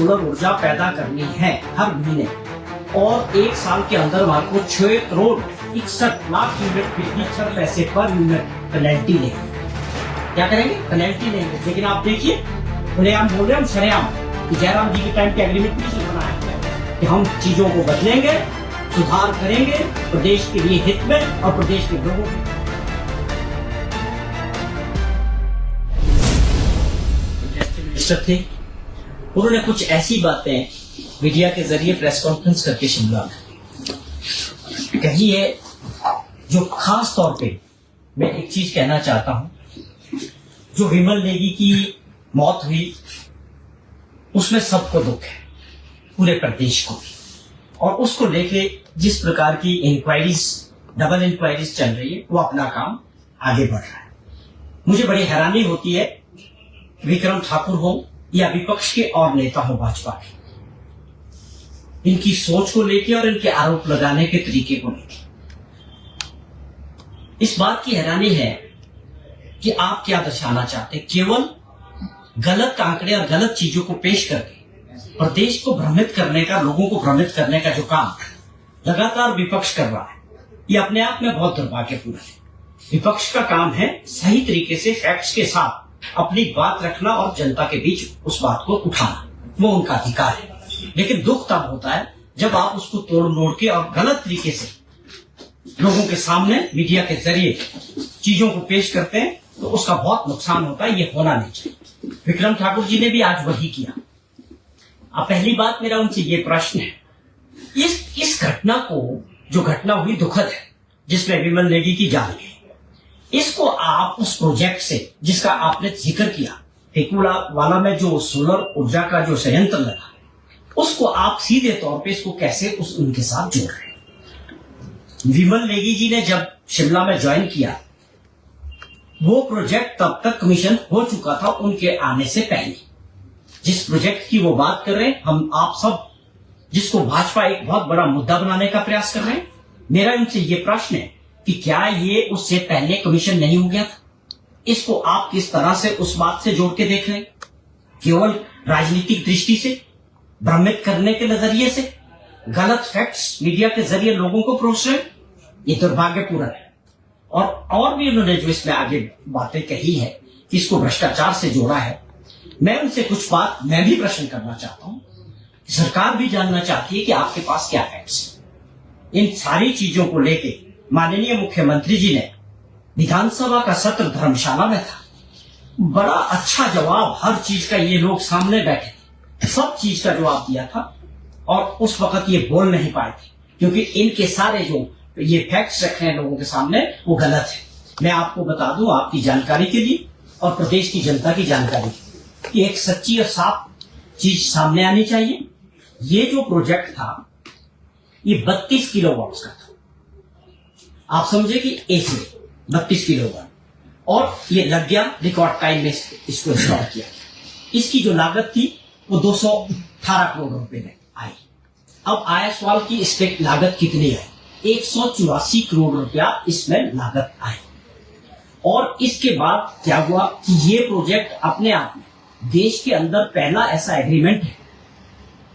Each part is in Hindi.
सोलर ऊर्जा पैदा करनी है हर महीने और 1 साल के अंदर हमारे को 6 करोड़ 61 लाख यूनिट बिजली 6 पैसे पर यूनिट पेनल्टी लेंगे। क्या करेंगे? पेनल्टी लेंगे। लेकिन आप देखिए खुलेआम बोल रहे हैं, हम सरेआम कि जयराम जी के टाइम के एग्रीमेंट नहीं बनाया है कि हम चीजों को बदलेंगे, सुधार करेंगे प्रदेश के लिए हित में और प्रदेश के लोगों के। मिनिस्टर थे, उन्होंने कुछ ऐसी बातें मीडिया के जरिए प्रेस कॉन्फ्रेंस करके शिमला में कही है जो खास तौर पे मैं एक चीज कहना चाहता हूं। जो विमल नेगी की मौत हुई उसमें सबको दुख है, पूरे प्रदेश को भी, और उसको लेके जिस प्रकार की इंक्वायरीज, डबल इंक्वायरीज चल रही है, वो अपना काम आगे बढ़ रहा है। मुझे बड़ी हैरानी होती है विक्रम ठाकुर हो या विपक्ष के और नेता हो भाजपा के, इनकी सोच को लेके और इनके आरोप लगाने के तरीके को लेके इस बात की हैरानी है कि आप क्या दर्शाना चाहते हैं। केवल गलत आंकड़े और गलत चीजों को पेश करके प्रदेश को भ्रमित करने का, लोगों को भ्रमित करने का जो काम लगातार विपक्ष कर रहा है, ये अपने आप में बहुत दुर्भाग्यपूर्ण है। विपक्ष का काम है सही तरीके से फैक्ट्स के साथ अपनी बात रखना और जनता के बीच उस बात को उठाना, वो उनका अधिकार है। लेकिन दुख तब होता है जब आप उसको तोड़ मोड़ के और गलत तरीके से लोगों के सामने मीडिया के जरिए चीजों को पेश करते हैं, तो उसका बहुत नुकसान होता है। ये होना नहीं चाहिए। विक्रम ठाकुर जी ने भी आज वही किया। अब पहली बात मेरा उनसे ये प्रश्न है, इस घटना को, जो घटना हुई दुखद है जिसमें विमल नेगी की जान गई, इसको आप उस प्रोजेक्ट से जिसका आपने जिक्र किया, टेकुला वाला में जो सोलर ऊर्जा का जो संयंत्र लगा, उसको आप सीधे तौर पे इसको कैसे उनके साथ जोड़ रहे हैं। विमल नेगी जी ने जब शिमला में ज्वाइन किया, वो प्रोजेक्ट तब तक कमीशन हो चुका था उनके आने से पहले। जिस प्रोजेक्ट की वो बात कर रहे हैं, हम आप सब जिसको भाजपा एक बहुत बड़ा मुद्दा बनाने का प्रयास कर रहे हैं, मेरा उनसे ये प्रश्न है कि क्या ये उससे पहले कमीशन नहीं हो गया था? इसको आप किस तरह से उस बात से जोड़ के देख रहे हैं? केवल राजनीतिक दृष्टि से, भ्रमित करने के नजरिए से, गलत फैक्ट्स मीडिया के जरिए लोगों को परोस रहे, ये दुर्भाग्यपूर्ण है। और भी उन्होंने जो इसमें आगे बातें कही है कि इसको भ्रष्टाचार से जोड़ा है, मैं उनसे कुछ बात मैं भी प्रश्न करना चाहता हूं। सरकार भी जानना चाहती है कि आपके पास क्या फैक्ट्स है। इन सारी चीजों को लेके माननीय मुख्यमंत्री जी ने विधानसभा का सत्र धर्मशाला में था, बड़ा अच्छा जवाब, हर चीज का, ये लोग सामने बैठे सब चीज का जवाब दिया था। और उस वक्त ये बोल नहीं पाए थे क्योंकि इनके सारे जो ये फैक्ट्स रखे हैं लोगों के सामने, वो गलत है। मैं आपको बता दूं आपकी जानकारी के लिए और प्रदेश की जनता की जानकारी के लिए कि एक सच्ची और साफ चीज सामने आनी चाहिए। ये जो प्रोजेक्ट था ये 32 किलोवाट का था। आप समझे कि एसी 32 किलोवाट, और ये लग गया रिकॉर्ड टाइम में इसको इंस्टॉल किया। इसकी जो लागत थी वो 218 करोड़ रुपए में आई। अब आया सवाल की इसकी लागत कितनी आई? 184 करोड़ रुपया इसमें लागत आई। और इसके बाद क्या हुआ कि ये प्रोजेक्ट अपने आप में देश के अंदर पहला ऐसा एग्रीमेंट है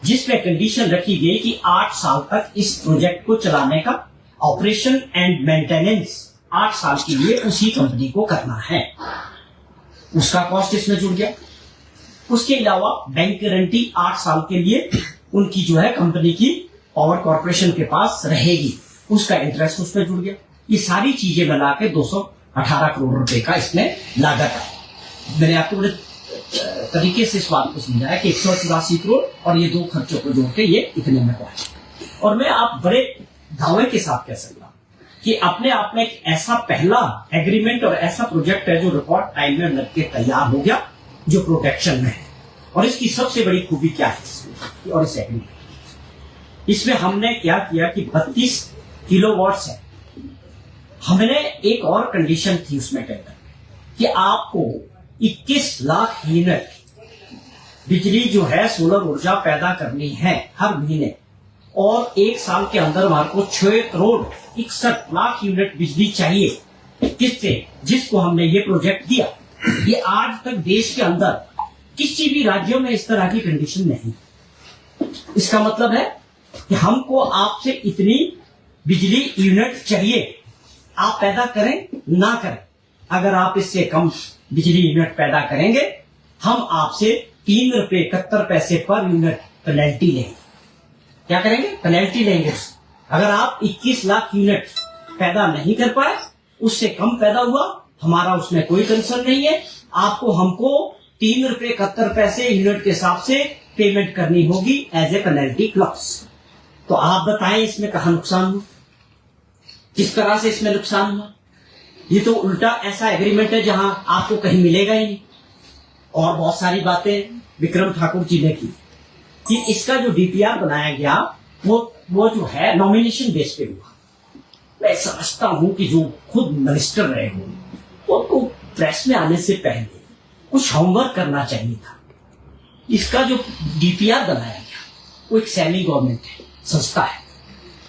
जिसमें कंडीशन रखी गई कि 8 साल तक इस प्रोजेक्ट को चलाने का ऑपरेशन एंड मेंटेनेंस 8 साल के लिए उसी कंपनी को करना है। उसका कॉस्ट इसमें जुड़ गया। उसके अलावा बैंक गारंटी 8 साल के लिए उनकी जो है कंपनी की पावर कॉर्पोरेशन के पास रहेगी, उसका इंटरेस्ट उसमें जुड़ गया। ये सारी चीजें मिला के 218 करोड़ रुपए का इसमें लागत है। मैंने आपको बड़े तरीके से इस बात को समझाया कि 184 करोड़ और ये दो खर्चों को जोड़ के ये इतने में पहुंचे। और मैं आप बड़े दावे के साथ कह सकता हूं कि अपने आप में एक ऐसा पहला एग्रीमेंट और ऐसा प्रोजेक्ट है जो रिकॉर्ड टाइम में लग के तैयार हो गया, जो प्रोटेक्शन में है। और इसकी सबसे बड़ी खूबी क्या है इसमें और इस एग्रीमेंट, इसमें हमने क्या किया कि 32 किलोवाट है। हमने एक और कंडीशन थी उसमें टेंडर कि आपको 21 लाख यूनिट बिजली जो है सोलर ऊर्जा पैदा करनी है हर महीने, और 1 साल के अंदर हमारे को 6 करोड़ 61 लाख यूनिट बिजली चाहिए। किससे? जिसको हमने ये प्रोजेक्ट दिया। ये आज तक देश के अंदर किसी भी राज्यों में इस तरह की कंडीशन नहीं। इसका मतलब है कि हमको आपसे इतनी बिजली यूनिट चाहिए, आप पैदा करें ना करें। अगर आप इससे कम बिजली यूनिट पैदा करेंगे, हम आपसे 3 रुपए 71 पैसे पर यूनिट पेनल्टी लेंगे। क्या करेंगे? पेनल्टी लेंगे। अगर आप 21 लाख यूनिट पैदा नहीं कर पाए, उससे कम पैदा हुआ, हमारा उसमें कोई कंसर्न नहीं है। आपको हमको 3 रुपए 71 पैसे यूनिट के हिसाब से पेमेंट करनी होगी एज ए पेनल्टी क्लॉज। तो आप बताएं इसमें कहां नुकसान हुआ, किस तरह से इसमें नुकसान हुआ? ये तो उल्टा ऐसा एग्रीमेंट है जहां आपको कहीं मिलेगा ही नहीं। और बहुत सारी बातें विक्रम ठाकुर जी ने की कि इसका जो डीपीआर बनाया गया वो जो है नॉमिनेशन बेस पे हुआ। मैं समझता हूं कि जो खुद मिनिस्टर रहे हो उनको प्रेस में आने से पहले कुछ होमवर्क करना चाहिए था। इसका जो डीपीआर बनाया गया वो एक सेमी गवर्नमेंट है, संस्था है,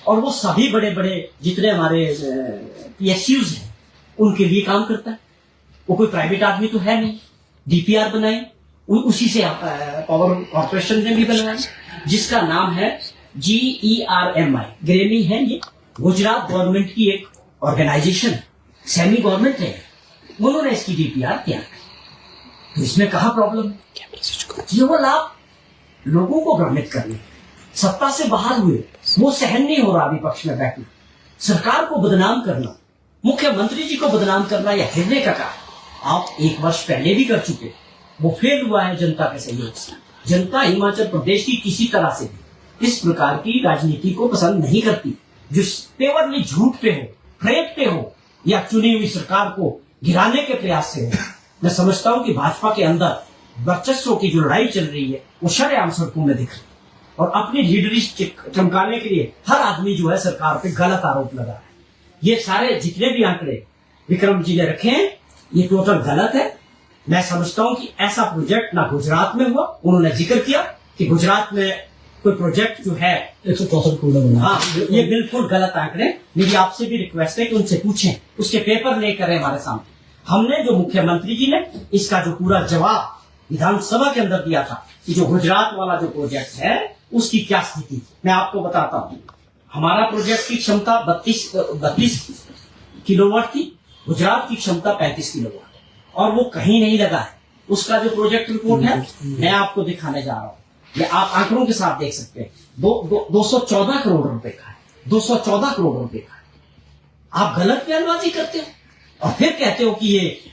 और वो सभी बड़े बड़े जितने हमारे पीएसयूज हैं उनके लिए काम करता है। वो कोई प्राइवेट आदमी तो है नहीं। डीपीआर बनाए उसी से पावर कॉर्पोरेशन ने भी बनाया, जिसका नाम है GERMI, ग्रेमी है। ये गुजरात गवर्नमेंट की एक ऑर्गेनाइजेशन, सेमी गवर्नमेंट है, उन्होंने इसकी डीपीआर तैयार की। तो इसमें कहा प्रॉब्लम? केवल आप लोगों को भ्रमित करने, सत्ता से बाहर हुए, वो सहन नहीं हो रहा विपक्ष में बैठना, सरकार को बदनाम करना, मुख्यमंत्री जी को बदनाम करना या हिरने का काम आप 1 वर्ष पहले भी कर चुके। वो फेल हुआ है जनता के सहयोग से। जनता हिमाचल प्रदेश की किसी तरह से भी इस प्रकार की राजनीति को पसंद नहीं करती, जो पेवरली झूठ पे हो, फ्रेब पे हो, या चुनी हुई सरकार को गिराने के प्रयास से हो। मैं समझता हूं कि भाजपा के अंदर वर्चस्व की जो लड़ाई चल रही है वो शरेआम सड़कों में दिख रही है, और अपनी लीडरी चमकाने के लिए हर आदमी जो है सरकार पे गलत आरोप लगा है। ये सारे जितने भी आंकड़े विक्रम जी ने रखे हैं ये टोटल गलत है। मैं समझता हूं कि ऐसा प्रोजेक्ट ना गुजरात में हुआ। उन्होंने जिक्र किया कि गुजरात में कोई प्रोजेक्ट जो है 164 करोड़ बना। हाँ, ये बिल्कुल गलत आंकड़े। मेरी आपसे भी रिक्वेस्ट है कि उनसे पूछें, उसके पेपर लेकर हमारे सामने। हमने जो मुख्यमंत्री जी ने इसका जो पूरा जवाब विधानसभा के अंदर दिया था कि जो गुजरात वाला जो प्रोजेक्ट है उसकी क्या स्थिति, मैं आपको बताता हूँ। हमारा प्रोजेक्ट की क्षमता 32 किलोवाट थी, गुजरात की क्षमता 35 किलोवाट, और वो कहीं नहीं लगा है। उसका जो प्रोजेक्ट रिपोर्ट है मैं आपको दिखाने जा रहा हूँ, ये आप आंकड़ों के साथ देख सकते हैं। 214 करोड़ रुपए का है, 214 करोड़ रुपए का है। आप गलत बयानबाजी करते हो और फिर कहते हो कि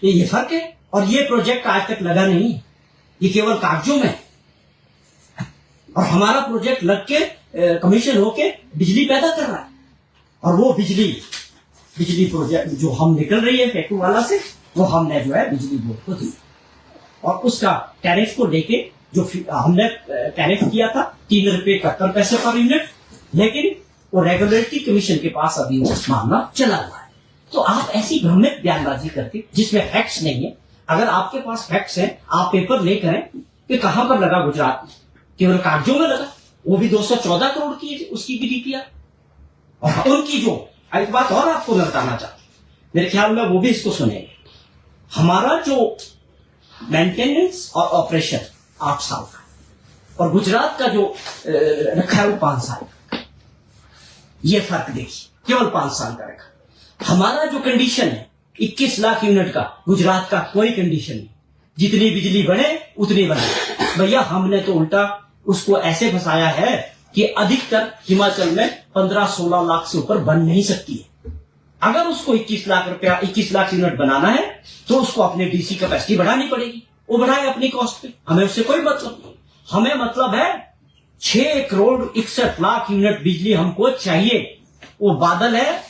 ये फर्क है, और ये प्रोजेक्ट आज तक लगा नहीं है, ये केवल कागजों में। और हमारा प्रोजेक्ट लग के कमीशन होके बिजली पैदा कर रहा है, और वो बिजली प्रोजेक्ट जो हम निकल रही है फैक्ट्री वाला से, वो हमने जो है बिजली बोर्ड को दी। और उसका टैरिफ को लेके जो हमने टैरिफ किया था 3 रुपए 71 पैसे पर यूनिट, लेकिन वो रेगुलेटरी कमीशन के पास अभी वो मामला चला हुआ है। तो आप ऐसी भ्रमित बयानबाजी करके जिसमें फैक्ट्स नहीं है, अगर आपके पास फैक्ट्स हैं आप पेपर लेकर आए कि कहां पर लगा गुजरात में, केवल कागजों में लगा, वो भी 214 करोड़ की उसकी भी डीपीआर। और उनकी जो एक बात और आपको मैं बताना चाहता हूं, मेरे ख्याल में वो भी इसको सुनेंगे। हमारा जो मेंटेनेंस और ऑपरेशन 8 साल का, और गुजरात का जो रखा है वो 5 साल का। ये फर्क देखिए, केवल 5 साल का रखा। हमारा जो कंडीशन है 21 लाख यूनिट का, गुजरात का कोई कंडीशन नहीं, जितनी बिजली बने उतनी बने। भैया हमने तो उल्टा उसको ऐसे फंसाया है कि अधिकतर हिमाचल में 15-16 लाख से ऊपर बन नहीं सकती है। अगर उसको 21 लाख यूनिट बनाना है तो उसको अपने डीसी कैपेसिटी बढ़ानी पड़ेगी। वो बढ़ाए अपनी कॉस्ट पे, हमें उससे कोई मतलब नहीं। हमें मतलब है 6 करोड़ 61 लाख यूनिट बिजली हमको चाहिए। वो बादल है,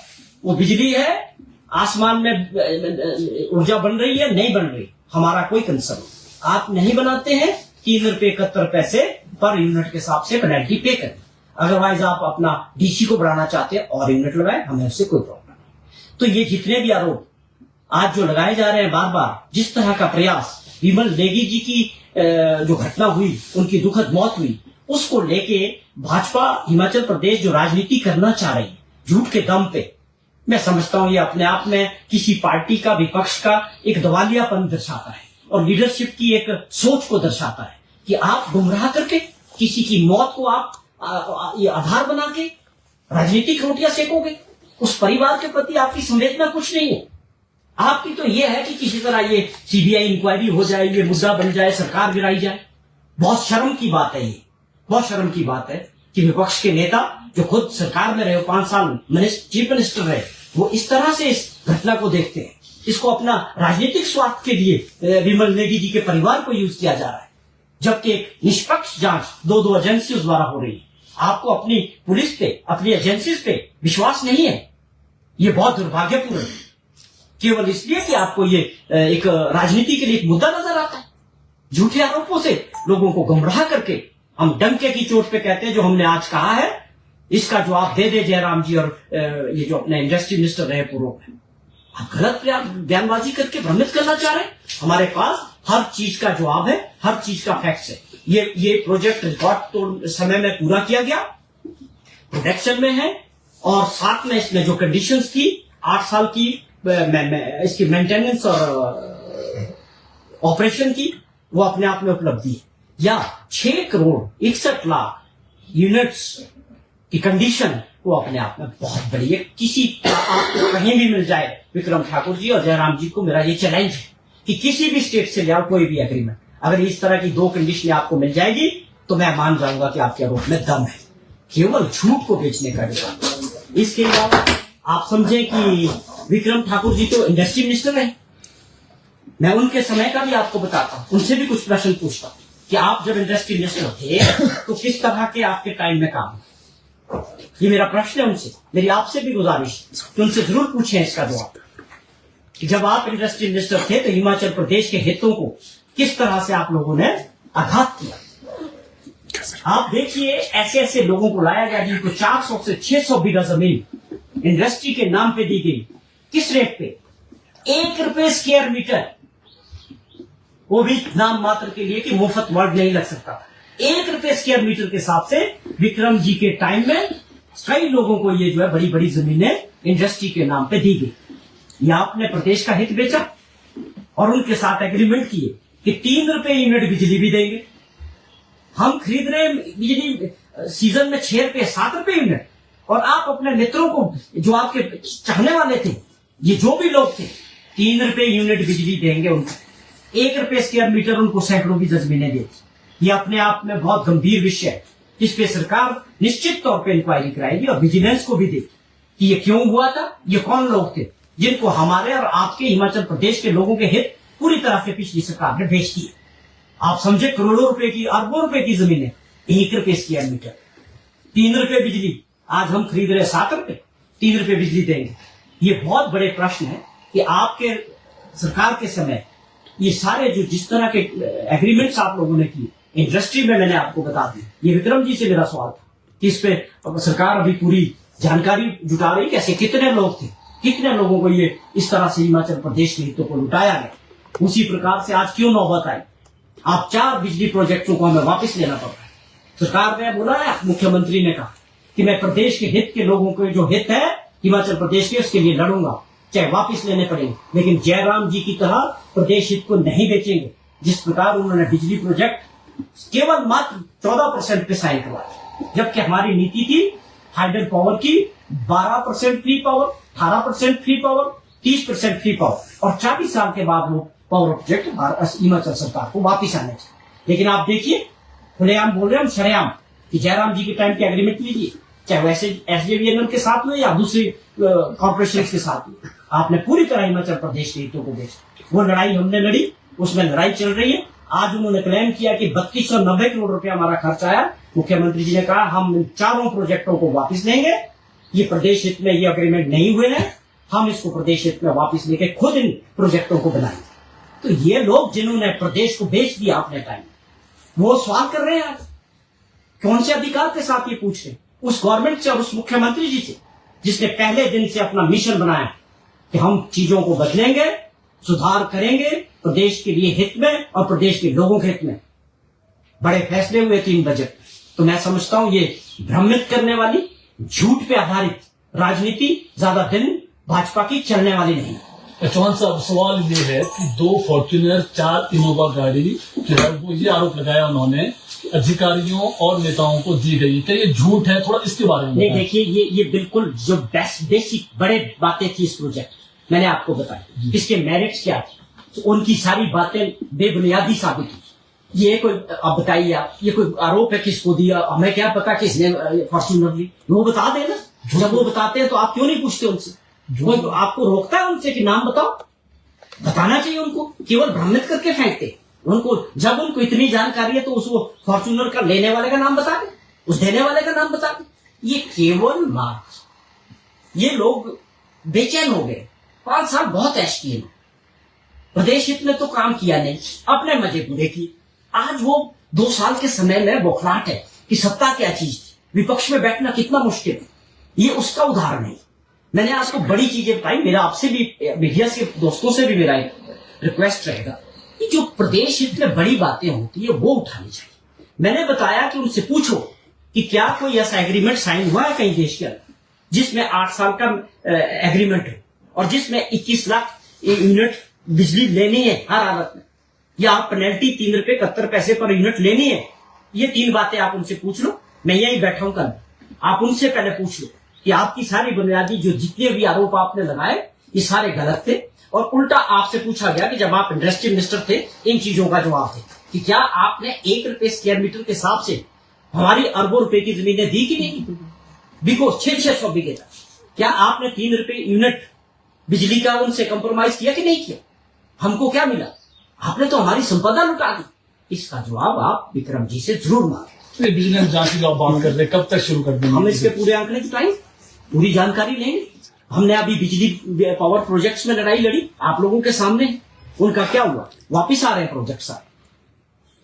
वो बिजली है, आसमान में ऊर्जा बन रही है नहीं बन रही, हमारा कोई कंसर्न नहीं। आप नहीं बनाते हैं 3 रुपए 71 पैसे पर यूनिट के हिसाब से पेनल्टी पे करें। अदरवाइज आप अपना डीसी को बढ़ाना चाहते हैं और यूनिट लगाए, हमें उससे कोई प्रॉब्लम नहीं। तो ये जितने भी आरोप आज जो लगाए जा रहे हैं बार बार, जिस तरह का प्रयास विमल नेगी जी की जो घटना हुई, उनकी दुखद मौत हुई, उसको लेके भाजपा हिमाचल प्रदेश जो राजनीति करना चाह रही है झूठ के दम पे, मैं समझता हूं ये अपने आप में किसी पार्टी का, विपक्ष का एक दिवालियापन दर्शाता है और लीडरशिप की एक सोच को दर्शाता है कि आप गुमराह करके किसी की मौत को आप ये आधार बना के राजनीतिक रोटियां सेकोगे? उस परिवार के प्रति आपकी संवेदना कुछ नहीं है। आपकी तो ये है कि किसी तरह ये सीबीआई इंक्वायरी हो जाए, ये मुद्दा बन जाए, सरकार गिराई जाए। बहुत शर्म की बात है, ये बहुत शर्म की बात है कि विपक्ष के नेता जो खुद सरकार में रहे, 5 साल चीफ मिनिस्टर रहे, वो इस तरह से इस घटना को देखते हैं। इसको अपना राजनीतिक स्वार्थ के लिए विमल नेगी जी के परिवार को यूज किया जा रहा है, जबकि एक निष्पक्ष जांच दो एजेंसियों द्वारा हो रही है। आपको अपनी पुलिस पे, अपनी एजेंसीज पे विश्वास नहीं है। ये बहुत दुर्भाग्यपूर्ण है, केवल इसलिए कि आपको ये एक राजनीति के लिए एक मुद्दा नजर आता है। झूठे आरोपों से लोगों को गुमराह करके हम डंके की चोट पे कहते हैं जो हमने आज कहा है, इसका जवाब दे दे जयराम जी और ये जो अपने इंडस्ट्री मिनिस्टर रहे पूर्व में। आप गलत बयानबाजी करके भ्रमित करना चाह रहे हैं। हमारे पास हर चीज का जवाब है, हर चीज का फैक्ट है। ये प्रोजेक्ट रिकॉर्ड तो समय में पूरा किया गया, प्रोडक्शन में है, और साथ में इसमें जो कंडीशंस थी 8 साल की इसकी मेंटेनेंस और ऑपरेशन की, वो अपने आप में उपलब्धि है। या 6 करोड़ 61 लाख यूनिट्स की कंडीशन वो अपने आप में बहुत बड़ी है। किसी आपको कहीं भी मिल जाए, विक्रम ठाकुर जी और जयराम जी को मेरा ये चैलेंज है कि किसी भी स्टेट से ले आओ कोई भी एग्रीमेंट, अगर इस तरह की 2 कंडीशन आपको मिल जाएगी तो मैं मान जाऊंगा कि आपके आरोप में दम है। केवल झूठ को बेचने का विवाद। इसके अलावा आप समझे कि विक्रम ठाकुर जी तो इंडस्ट्री मिनिस्टर है, मैं उनके समय का भी आपको बताता हूं, उनसे भी कुछ प्रश्न पूछता हूं कि आप जब इंडस्ट्री मिनिस्टर थे तो किस तरह के आपके टाइम में काम। ये मेरा प्रश्न है उनसे, मेरी आपसे भी गुजारिश कि उनसे जरूर पूछें इसका जवाब कि जब आप इंडस्ट्री मिनिस्टर थे तो हिमाचल प्रदेश के हितों को किस तरह से आप लोगों ने आघात किया। आप देखिए ऐसे ऐसे लोगों को लाया गया जिनको 400 से 600 बीघा जमीन इंडस्ट्री के नाम पे दी गई। किस रेट पे? 1 रुपए स्क्वायर मीटर, वो भी नाम मात्र के लिए कि मुफ्त वर्ड नहीं लग सकता। 1 रुपए स्क्वायर मीटर के हिसाब से विक्रम जी के टाइम में कई लोगों को ये जो है बड़ी बड़ी जमीनें इंडस्ट्री के नाम पे दी गई। या आपने प्रदेश का हित बेचा और उनके साथ एग्रीमेंट किए कि 3 रुपए यूनिट बिजली भी देंगे। हम खरीद रहे बिजली सीजन में 6 रुपए 7 रुपए यूनिट, और आप अपने मित्रों को जो आपके चाहने वाले थे, ये जो भी लोग थे, 3 रुपए यूनिट बिजली देंगे उनको, 1 रुपए स्क्वायर मीटर उनको सैकड़ों की जमीनें देती। ये अपने आप में बहुत गंभीर विषय है, जिस पे सरकार निश्चित तौर पे इंक्वायरी कराएगी और विजिलेंस को भी देगी कि ये क्यों हुआ था, ये कौन लोग थे जिनको हमारे और आपके हिमाचल प्रदेश के लोगों के हित पूरी तरह से पिछली सरकार ने बेच दिए। आप समझे, करोड़ों रुपए की, अरबों रुपए की जमीनें 1 रुपए स्क्वायर मीटर, 3 रुपए बिजली। आज हम खरीद रहे 7 रुपए, 3 रुपए बिजली देंगे। ये बहुत बड़े प्रश्न है कि आपके सरकार के समय ये सारे जो जिस तरह के एग्रीमेंट्स आप लोगों ने किए इंडस्ट्री में, मैंने आपको बता दी। ये विक्रम जी से मेरा सवाल था कि इस पे सरकार अभी पूरी जानकारी जुटा रही, कैसे कितने लोग थे, कितने लोगों को ये इस तरह से हिमाचल प्रदेश के हितों को लुटाया गया। उसी प्रकार से आज क्यों नौबत आई, आप 4 बिजली प्रोजेक्टों को हमें वापस लेना पड़ रहा है। सरकार ने बोला है, मुख्यमंत्री ने कहा कि मैं प्रदेश के हित के लोगों के जो हित है हिमाचल प्रदेश के, उसके लिए लड़ूंगा, चाहे वापस लेने पड़ेंगे, लेकिन जयराम जी की तरह प्रदेश हित को नहीं बेचेंगे। जिस प्रकार उन्होंने बिजली प्रोजेक्ट केवल मात्र 14% पे साइन करवाया, जबकि हमारी नीति थी हाइडल पावर की 12% free power, 18% free power, 30% free power, और 40 साल के बाद वो पावर प्रोजेक्ट हिमाचल सरकार को वापिस आने चाहिए। लेकिन आप देखिए, खुलेआम बोल रहे हैं हम, शरेआम, कि जयराम जी के टाइम के एग्रीमेंट लीजिए, चाहे वैसे एसजेवीएनएल के साथ हुए या दूसरी कॉर्पोरेशन के साथ हुए, आपने पूरी तरह हिमाचल प्रदेश के हितों को बेचा। वो लड़ाई हमने लड़ी, उसमें लड़ाई चल रही है। आज उन्होंने क्लेम किया कि 3290 करोड़ रुपया हमारा खर्च आया। मुख्यमंत्री जी ने कहा हम इन 4 प्रोजेक्टों को वापस लेंगे, ये प्रदेश हित में ये अग्रीमेंट नहीं हुए हैं, हम इसको प्रदेश हित में वापस लेके खुद इन प्रोजेक्टों को बनाएंगे। तो ये लोग जिन्होंने प्रदेश को बेच दिया अपने टाइम, वो सवाल कर रहे हैं आज, कौन से अधिकार के साथ ये पूछ रहे? उस गवर्नमेंट से और उस मुख्यमंत्री जी से जिसने पहले दिन से अपना मिशन बनाया कि हम चीजों को बदलेंगे, सुधार करेंगे प्रदेश के लिए हित में और प्रदेश के लोगों के हित में। बड़े फैसले हुए 3 बजट। तो मैं समझता हूं ये भ्रमित करने वाली, झूठ पे आधारित राजनीति ज्यादा दिन भाजपा की चलने वाली नहीं। चौहान साहब, सवाल ये है कि 2 फॉर्च्यूनर 4 इनोवा गाड़ी जो है वो ये आरोप लगाया उन्होंने अधिकारियों और नेताओं को दी गई, क्या ये झूठ है? थोड़ा इसके बारे में नहीं, देखिए ये बिल्कुल जो बेसिक बड़े बातें थी इस प्रोजेक्ट मैंने आपको बताई, इसके मेरिट्स क्या थे, तो उनकी सारी बातें बेबुनियादी साबित हुई। ये कोई अब बताइए आप, ये कोई आरोप है किसको दिया, हमें क्या पता किसने फॉर्च्यूनर ली, वो बता देना। जब वो बताते हैं तो आप क्यों नहीं पूछते उनसे? वो आपको रोकता है उनसे कि नाम बताओ? बताना चाहिए उनको, केवल भ्रमित करके फेंकते उनको। जब उनको इतनी जानकारी है तो उस फॉर्च्यूनर का लेने वाले का नाम बता दे, उस देने वाले का नाम बता दे। ये केवल मार्च, ये लोग बेचैन हो गए। 5 साल बहुत ऐश किए, प्रदेश हित में तो काम किया नहीं, अपने मजे पूरे किए। आज वो 2 साल के समय में बौखलाहट है कि सत्ता क्या चीज थी, विपक्ष में बैठना कितना मुश्किल है, ये उसका उदाहरण है। मैंने आपको बड़ी चीजें बताई। मेरा आपसे भी, मीडिया के दोस्तों से भी मेरा एक रिक्वेस्ट रहेगा कि जो प्रदेश हित में बड़ी बातें होती है वो उठानी चाहिए। मैंने बताया कि उनसे पूछो कि क्या कोई ऐसा एग्रीमेंट साइन हुआ है कहीं देश के अंदर जिसमें 8 साल का एग्रीमेंट हो और जिसमें 21 लाख यूनिट बिजली लेनी है हर हालत में, या आप पेनल्टी 3 रुपए 71 पैसे पर यूनिट लेनी है। ये 3 बातें आप उनसे पूछ लो। मैं यही बैठा हूं कल, आप उनसे पहले पूछ लो कि आपकी सारी बुनियादी जो जितने भी आरोप आपने लगाए ये सारे गलत थे। और उल्टा आपसे पूछा गया कि जब आप इंडस्ट्री मिनिस्टर थे इन चीजों का जवाब थे कि क्या आपने 1 रुपए स्क्वायर मीटर के हिसाब से हमारी अरबों रुपए की जमीनें दी कि नहीं? बिकॉज 600 बीघे था, क्या आपने 3 रुपए यूनिट बिजली का उनसे कंप्रोमाइज किया कि नहीं किया? हमको क्या मिला? आपने तो हमारी संपदा लुटा दी। इसका जवाब आप विक्रम जी से जरूर मांगे। विजिलेंस जांच की जो बात कर रहे, कब तक शुरू कर देंगे? हम इसके पूरे आंकड़े जुटाएंगे, पूरी जानकारी लेंगे। हमने अभी बिजली पावर प्रोजेक्ट्स में लड़ाई लड़ी आप लोगों के सामने, उनका क्या हुआ? वापिस आ रहे हैं प्रोजेक्ट्स आ।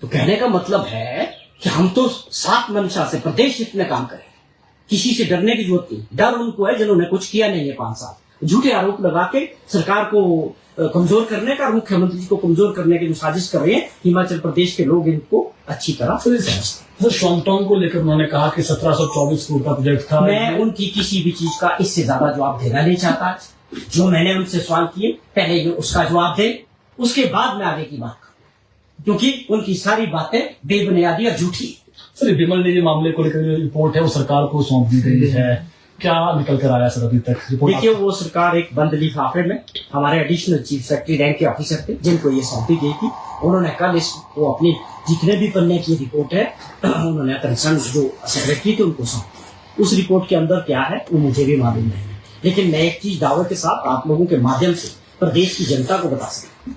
तो कहने का मतलब है कि हम तो सात मंशा से प्रदेश हित में काम करें, किसी से डरने की जरूरत नहीं। डर उनको है जिन्होंने कुछ किया नहीं है 5 साल, झूठे आरोप लगा के सरकार को कमजोर करने का और मुख्यमंत्री जी को कमजोर करने की जो साजिश कर रहे हैं हिमाचल प्रदेश के लोग इनको अच्छी तरह समझते हैं। शॉन्गटोंग को लेकर उन्होंने कहा कि 1724 करोड़ का प्रोजेक्ट था। मैं उनकी किसी भी चीज का इससे ज्यादा जवाब देना नहीं चाहता। जो मैंने उनसे सवाल किए पहले ये उसका जवाब दे, उसके बाद मैं आगे की बात करूं, क्योंकि उनकी सारी बातें बेबुनियादी और झूठी। सर, विमल ने ये मामले को लेकर रिपोर्ट है वो सरकार को सौंप दी गई है, क्या निकल कर आया सर अभी तक रिपोर्ट? देखिए, वो सरकार एक बंद लिफाफे में हमारे एडिशनल चीफ सेक्रेटरी रैंक के ऑफिसर थे जिनको ये सौंपी गई थी। उन्होंने कल इसको अपनी जितने भी पन्ने की रिपोर्ट है उन्होंने कंसर्न जो सेक्रेटरी थे उनको सौंपी। उस रिपोर्ट के अंदर क्या है वो मुझे भी मालूम नहीं है, लेकिन मैं एक चीज दावे के साथ आप लोगों के माध्यम से प्रदेश की जनता को बता सकता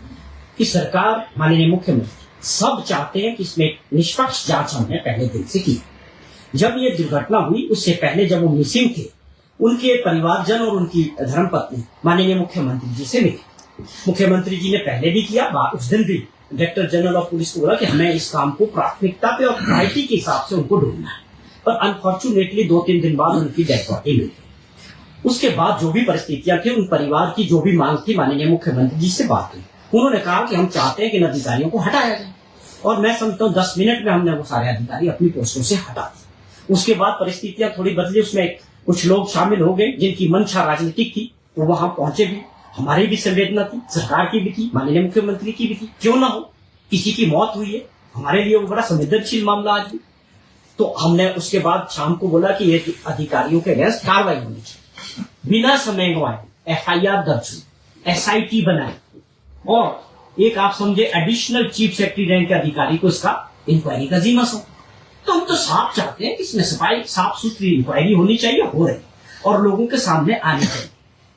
कि सरकार, माननीय मुख्यमंत्री सब चाहते हैं कि इसमें निष्पक्ष जांच हमने पहले दिन से की। जब ये दुर्घटना हुई उससे पहले जब वो मिसिंग थे, उनके परिवारजन और उनकी धर्मपत्नी माननीय मुख्यमंत्री जी से मिले। मुख्यमंत्री जी ने पहले भी किया, उस दिन भी डायरेक्टर जनरल ऑफ पुलिस को बोला कि हमें इस काम को प्राथमिकता पे और प्रायोरिटी के हिसाब से उनको ढूंढना है। पर अनफॉर्चुनेटली 2-3 दिन बाद उनकी डेथ बॉडी मिल गई। उसके बाद जो भी परिस्थितियां थी, उन परिवार की जो भी मांग थी, माननीय मुख्यमंत्री जी से बात हुई। उन्होंने कहा कि हम चाहते हैं कि इन अधिकारियों को हटाया जाए, और मैं समझता हूँ 10 मिनट में हमने वो सारे अधिकारी अपनी पोस्टों से हटा दिए। उसके बाद परिस्थितियां थोड़ी बदली, उसमें कुछ लोग शामिल हो गए जिनकी मंशा राजनीतिक थी, वो वहां पहुंचे भी। हमारी भी संवेदना थी, सरकार की भी थी, माननीय मुख्यमंत्री की भी थी। क्यों ना हो, किसी की मौत हुई है, हमारे लिए वो बड़ा संवेदनशील मामला आज भी। तो हमने उसके बाद शाम को बोला कि ये अधिकारियों के अगेंस्ट कार्रवाई होनी चाहिए, बिना समय गंवाए FIR दर्ज हुई, SIT बनाए, और एक आप समझे एडिशनल चीफ सेक्रेटरी रैंक के अधिकारी को इसका इंक्वायरी का जिम्मा सौंपा। तो हम तो साफ चाहते हैं कि इसमें सफाई साफ सुथरी इंक्वायरी होनी चाहिए, हो रही, और लोगों के सामने आनी चाहिए।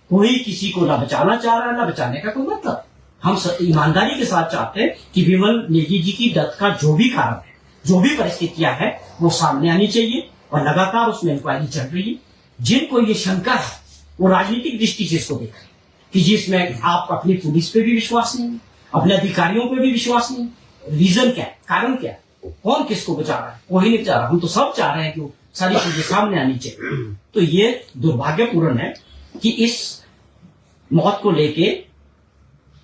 कोई किसी को ना बचाना चाह रहा है, ना बचाने का कोई मतलब। हम ईमानदारी के साथ चाहते हैं कि विमल नेगी जी की डेथ का जो भी कारण है, जो भी परिस्थितियां हैं, वो सामने आनी चाहिए, और लगातार उसमें इंक्वायरी चल रही है। जिनको ये शंका है वो राजनीतिक दृष्टि से इसको देख रहे हैं कि जिसमें आप अपनी पुलिस पे भी विश्वास नहीं, अपने अधिकारियों पे भी विश्वास नहीं। रीजन क्या है, कारण क्या है, कौन किसको बचा रहा है? कोई नहीं बचा रहा। हम तो सब चाह रहे हैं कि सारी चीजें सामने आनी चाहिए। तो ये दुर्भाग्यपूर्ण है कि इस मौत को लेके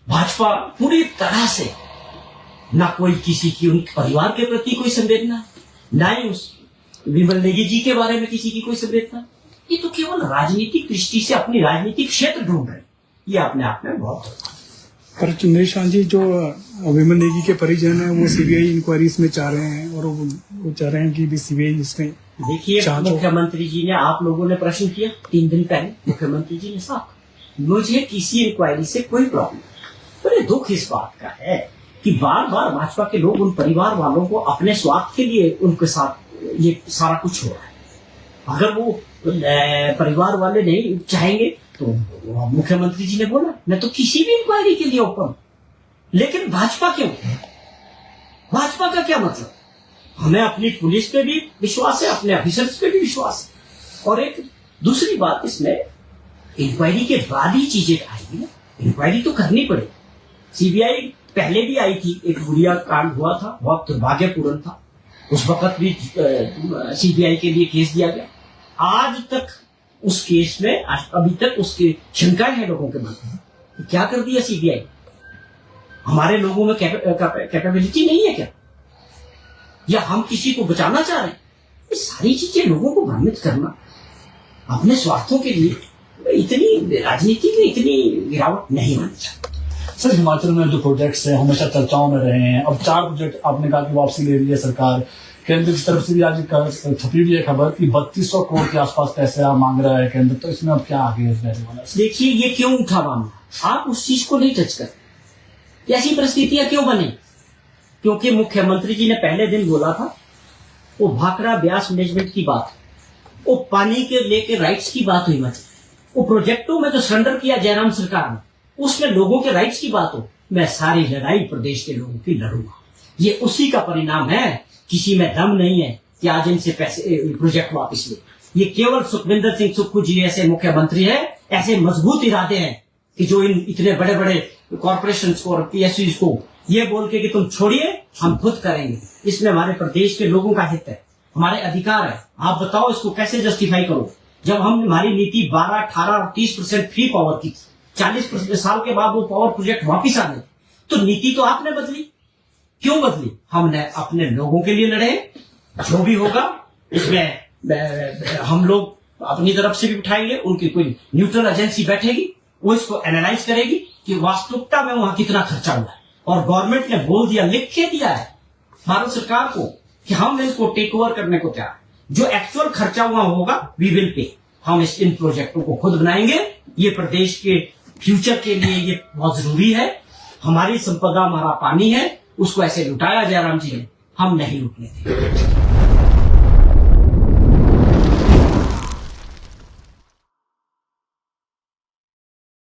भाजपा पूरी तरह से ना कोई किसी की उनके परिवार के प्रति कोई संवेदना, ना ही उस विमल नेगी जी के बारे में किसी की कोई संवेदना। ये तो केवल राजनीतिक दृष्टि से अपनी राजनीतिक क्षेत्र ढूंढ रहे, ये अपने आप में बहुत। पर निशांत जी, जो विमल नेगी के परिजन हैं वो सीबीआई इंक्वायरी इसमें चाह रहे हैं और वो चाह रहे हैं कि भी सीबीआई इसमें देखिए, मुख्यमंत्री जी ने, आप लोगों ने प्रश्न किया 3 दिन पहले, मुख्यमंत्री जी ने साफ, मुझे किसी इंक्वायरी से कोई प्रॉब्लम नहीं। पर दुख इस बात का है कि बार बार भाजपा के लोग उन परिवार वालों को अपने स्वार्थ के लिए उनके साथ ये सारा कुछ हो रहा है। अगर वो परिवार वाले नहीं चाहेंगे तो मुख्यमंत्री जी ने बोला मैं तो किसी भी इंक्वायरी के लिए ओपन, लेकिन भाजपा क्यों? भाजपा का क्या मतलब? हमें अपनी पुलिस पे भी विश्वास है, अपने ऑफिसर्स पे भी विश्वास है। और एक दूसरी बात, इसमें इंक्वायरी के बाद ही चीजें आएगी ना, इंक्वायरी तो करनी पड़ेगी। सीबीआई पहले भी आई थी, एक गुड़िया कांड हुआ था, बहुत दुर्भाग्यपूर्ण था, उस वक्त भी सीबीआई के लिए केस दिया गया। आज तक उस केस में अभी तक उसकी शंकाएं हैं लोगों के मन में। क्या कर दिया सीबीआई? हमारे लोगों में कैपेबिलिटी नहीं है क्या? या हम किसी को बचाना चाह रहे हैं? ये सारी चीजें लोगों को भ्रमित करना अपने स्वार्थों के लिए, इतनी राजनीति में इतनी गिरावट नहीं होनी चाहिए। सर, हिमाचल में जो प्रोजेक्ट्स हैं हमेशा चर्चाओं में रहे हैं। अब 4 प्रोजेक्ट आपने कहा कि वापसी ले रही है सरकार। केंद्र की तरफ से भी आज छपी हुई है खबर कि 3200 करोड़ के आसपास पैसे मांग रहा है केंद्र, तो इसमें अब क्या आगे है? देखिए, ये क्यों उठा मामला? आप उस चीज को नहीं टच करते। ऐसी परिस्थितियां क्यों बनी? क्योंकि मुख्यमंत्री जी ने पहले दिन बोला था वो भाखड़ा ब्यास मैनेजमेंट की बात, वो पानी के लेके राइट्स की बात हुई, मतलब वो प्रोजेक्टों में जो सरेंडर किया जयराम सरकार ने, उसमें लोगों के राइट्स की बात हो। मैं सारी लड़ाई प्रदेश के लोगों की लड़ूंगा। ये उसी का परिणाम है। किसी में दम नहीं है कि आज इनसे पैसे प्रोजेक्ट वापस ले। ये केवल सुखविंदर सिंह सुक्खू जी ऐसे मुख्यमंत्री है, ऐसे मजबूत इरादे हैं कि जो इन इतने बड़े बड़े कॉर्पोरेशन को और पीएसयूज को ये बोल के कि तुम छोड़िए, हम खुद करेंगे। इसमें हमारे प्रदेश के लोगों का हित है, हमारे अधिकार है। आप बताओ इसको कैसे जस्टिफाई करो? जब हम हमारी नीति 12, 18 और 30% फ्री पावर की, 40 साल के बाद वो पावर प्रोजेक्ट वापिस आ गए, तो नीति तो आपने बदली। क्यों बदली? हमने अपने लोगों के लिए लड़े। जो भी होगा इसमें हम लोग अपनी तरफ से भी उठाएंगे, उनकी कोई न्यूट्रल एजेंसी बैठेगी, वो इसको एनालाइज करेगी कि वास्तविकता में वहां कितना खर्चा हुआ है। और गवर्नमेंट ने बोल दिया, लिख के दिया है भारत सरकार को कि हम इनको टेक ओवर करने को तैयार है। जो एक्चुअल खर्चा वहां होगा वी विल पे। हम इन प्रोजेक्टों को खुद बनाएंगे। ये प्रदेश के फ्यूचर के लिए ये बहुत जरूरी है। हमारी संपदा, हमारा पानी है, उसको ऐसे लुटाया जयराम जी ने, हम नहीं लुटने देंगे।